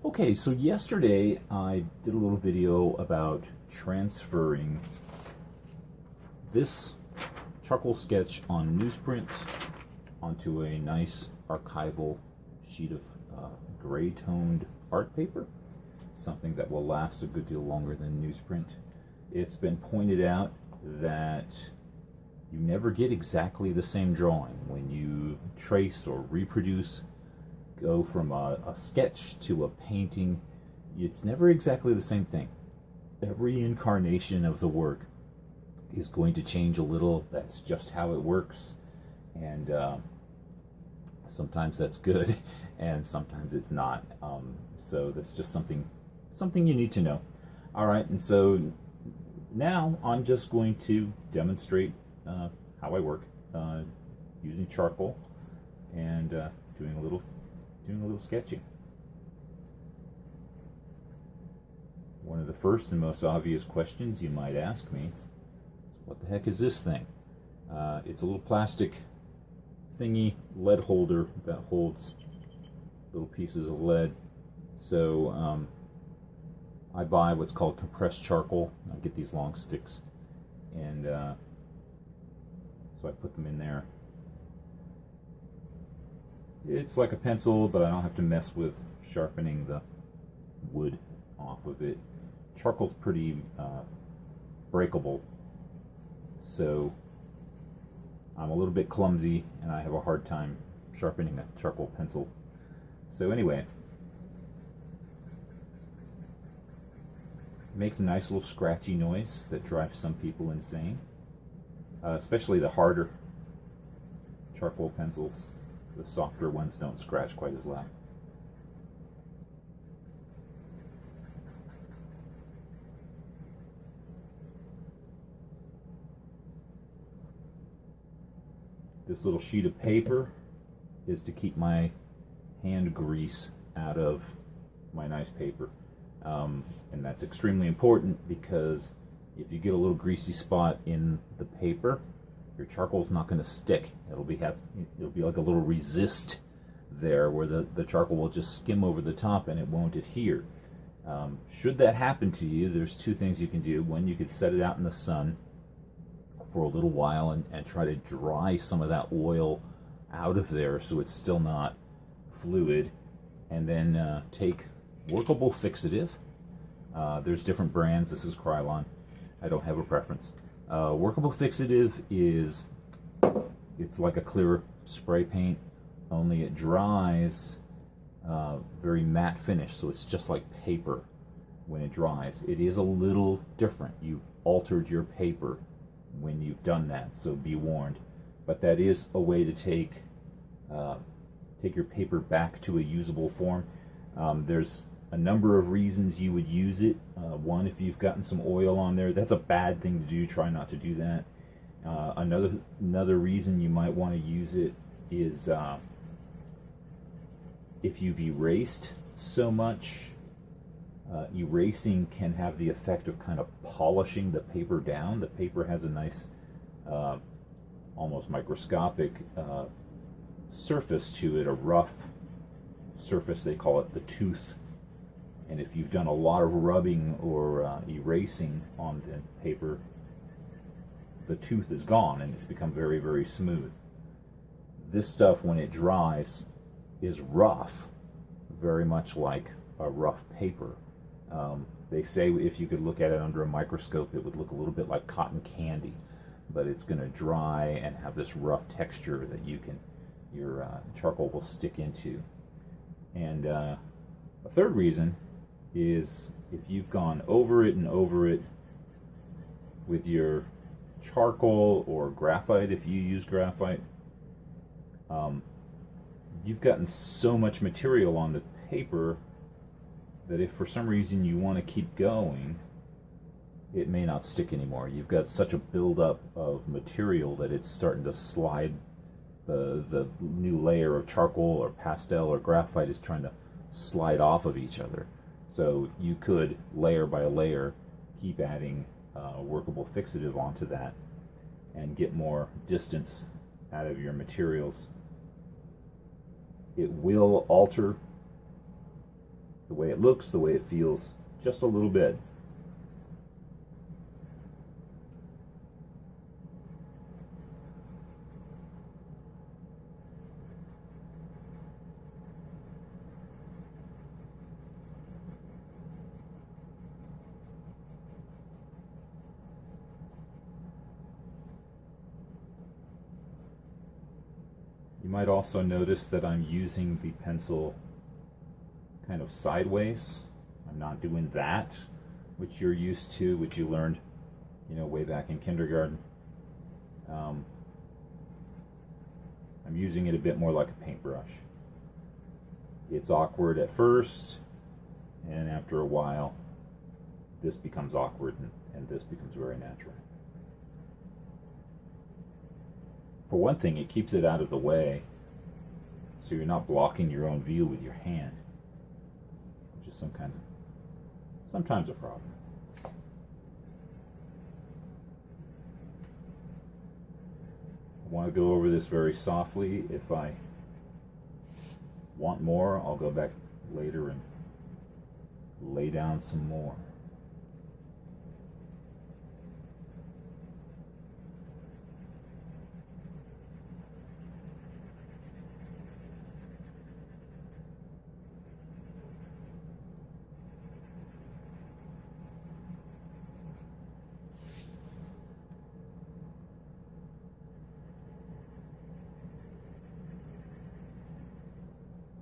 Okay, so yesterday I did a little video about transferring this charcoal sketch on newsprint onto a nice archival sheet of gray toned art paper, something that will last a good deal longer than newsprint. It's been pointed out that you never get exactly the same drawing when you trace or reproduce, go from a sketch to a painting. It's never exactly the same thing. Every incarnation of the work is going to change a little. That's just how it works. And sometimes that's good, and sometimes it's not. So that's just something you need to know. All right, and so now I'm just going to demonstrate how I work using charcoal and doing a little sketching. One of the first and most obvious questions you might ask me is, what the heck is this thing? It's a little plastic thingy, lead holder that holds little pieces of lead. So I buy what's called compressed charcoal. I get these long sticks, and so I put them in there. It's like a pencil, but I don't have to mess with sharpening the wood off of it. Charcoal's pretty breakable, so I'm a little bit clumsy and I have a hard time sharpening a charcoal pencil. So anyway, it makes a nice little scratchy noise that drives some people insane, especially the harder charcoal pencils. The softer ones don't scratch quite as loud. This little sheet of paper is to keep my hand grease out of my nice paper. And that's extremely important, because if you get a little greasy spot in the paper, your charcoal's not going to stick. It'll be like a little resist there, where the charcoal will just skim over the top and it won't adhere. Should that happen to you, there's two things you can do. One, you could set it out in the sun for a little while and try to dry some of that oil out of there so it's still not fluid, and then take workable fixative. There's different brands. This is Krylon. I don't have a preference. Workable fixative it's like a clear spray paint, only it dries very matte finish, so it's just like paper when it dries. It is a little different. You've altered your paper when you've done that, so be warned. But that is a way to take your paper back to a usable form. There's a number of reasons you would use it. One, if you've gotten some oil on there, that's a bad thing to do. Try not to do that. Another reason you might want to use it is if you've erased so much. Erasing can have the effect of kind of polishing the paper down. The paper has a nice, almost microscopic surface to it, a rough surface. They call it the tooth. And if you've done a lot of rubbing or erasing on the paper, the tooth is gone and it's become very, very smooth. This stuff, when it dries, is rough, very much like a rough paper. They say if you could look at it under a microscope, it would look a little bit like cotton candy, but it's going to dry and have this rough texture that your charcoal will stick into. And a third reason is if you've gone over it and over it with your charcoal or graphite, if you use graphite, you've gotten so much material on the paper that if for some reason you want to keep going, it may not stick anymore. You've got such a buildup of material that it's starting to slide. The new layer of charcoal or pastel or graphite is trying to slide off of each other. So you could, layer by layer, keep adding workable fixative onto that and get more distance out of your materials. It will alter the way it looks, the way it feels, just a little bit. You might also notice that I'm using the pencil kind of sideways. I'm not doing that, which you're used to, which you learned, way back in kindergarten. I'm using it a bit more like a paintbrush. It's awkward at first, and after a while, this becomes awkward and this becomes very natural. For one thing, it keeps it out of the way, so you're not blocking your own view with your hand, which is sometimes a problem. I want to go over this very softly. If I want more, I'll go back later and lay down some more.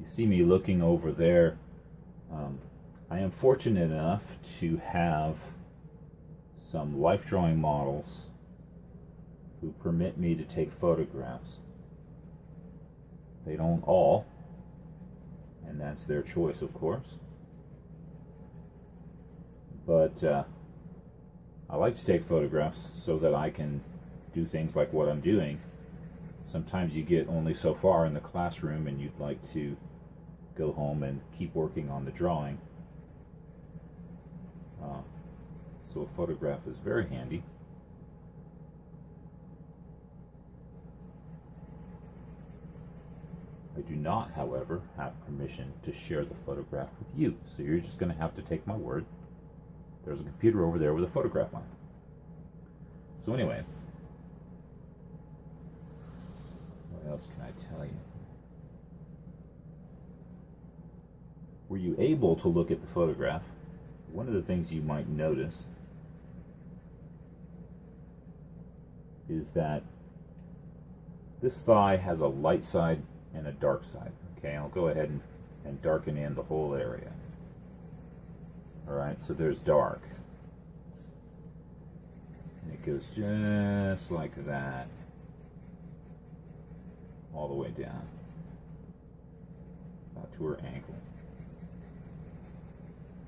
You see me looking over there. I am fortunate enough to have some life drawing models who permit me to take photographs. They don't all, and that's their choice, of course. But I like to take photographs so that I can do things like what I'm doing. Sometimes you get only so far in the classroom and you'd like to go home and keep working on the drawing. So a photograph is very handy. I do not, however, have permission to share the photograph with you, so you're just going to have to take my word. There's a computer over there with a photograph on it. So anyway, what else can I tell you? Were you able to look at the photograph? One of the things you might notice is that this thigh has a light side and a dark side. Okay, I'll go ahead and darken in the whole area. Alright, so there's dark. And it goes just like that, all the way down, about to her ankle.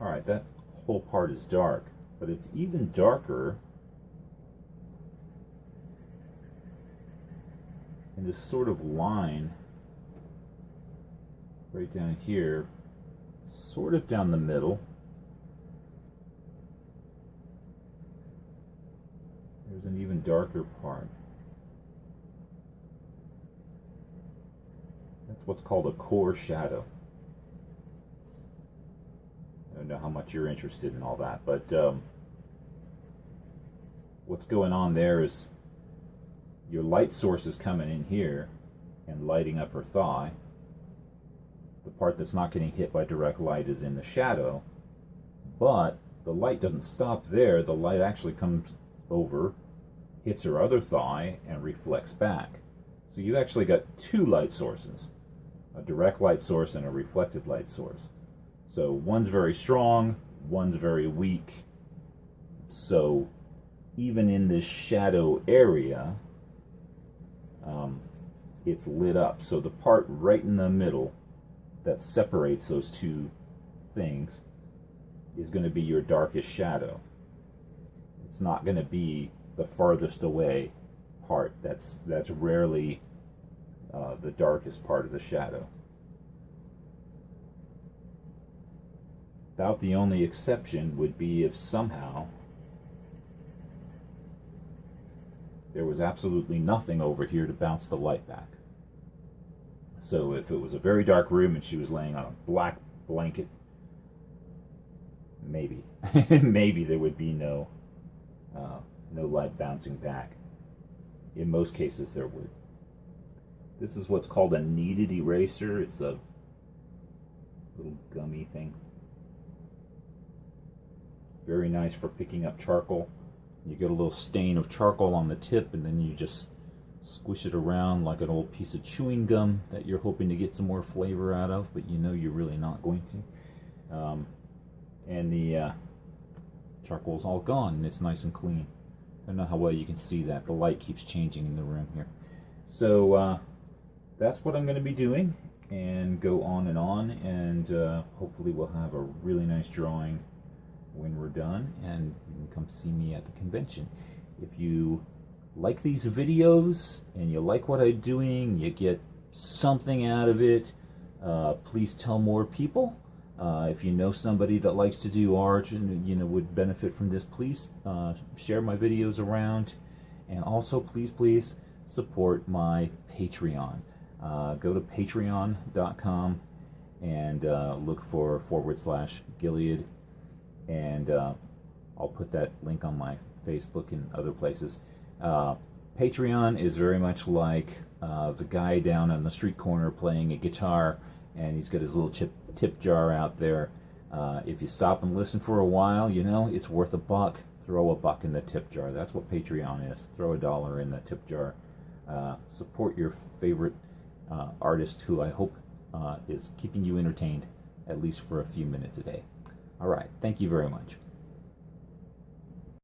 Alright, that whole part is dark, but it's even darker in this sort of line right down here, sort of down the middle. There's an even darker part. That's what's called a core shadow. I don't know how much you're interested in all that, but what's going on there is your light source is coming in here and lighting up her thigh. The part that's not getting hit by direct light is in the shadow, but the light doesn't stop there. The light actually comes over, hits her other thigh, and reflects back. So you've actually got two light sources, a direct light source and a reflected light source. So one's very strong, one's very weak. So even in this shadow area, it's lit up. So the part right in the middle that separates those two things is going to be your darkest shadow. It's not going to be the farthest away part. That's rarely the darkest part of the shadow. About the only exception would be if somehow there was absolutely nothing over here to bounce the light back. So if it was a very dark room and she was laying on a black blanket maybe, maybe there would be no light bouncing back. In most cases, there would. This is what's called a kneaded eraser. It's a little gummy thing. Very nice for picking up charcoal. You get a little stain of charcoal on the tip, and then you just squish it around like an old piece of chewing gum that you're hoping to get some more flavor out of, but you know you're really not going to. And the charcoal's all gone, and it's nice and clean. I don't know how well you can see that. The light keeps changing in the room here. So that's what I'm going to be doing, and go on, and hopefully we'll have a really nice drawing when we're done, and you can come see me at the convention. If you like these videos and you like what I'm doing, you get something out of it, please tell more people. If you know somebody that likes to do art and would benefit from this, please share my videos around. And also please support my Patreon. Go to patreon.com and look for /Gilead, and I'll put that link on my Facebook and other places. Patreon is very much like the guy down on the street corner playing a guitar, and he's got his little tip jar out there. If you stop and listen for a while, it's worth $1. Throw $1 in the tip jar. That's what Patreon is. Throw $1 in the tip jar. Support your favorite artist, who I hope is keeping you entertained at least for a few minutes a day. All right. Thank you very much.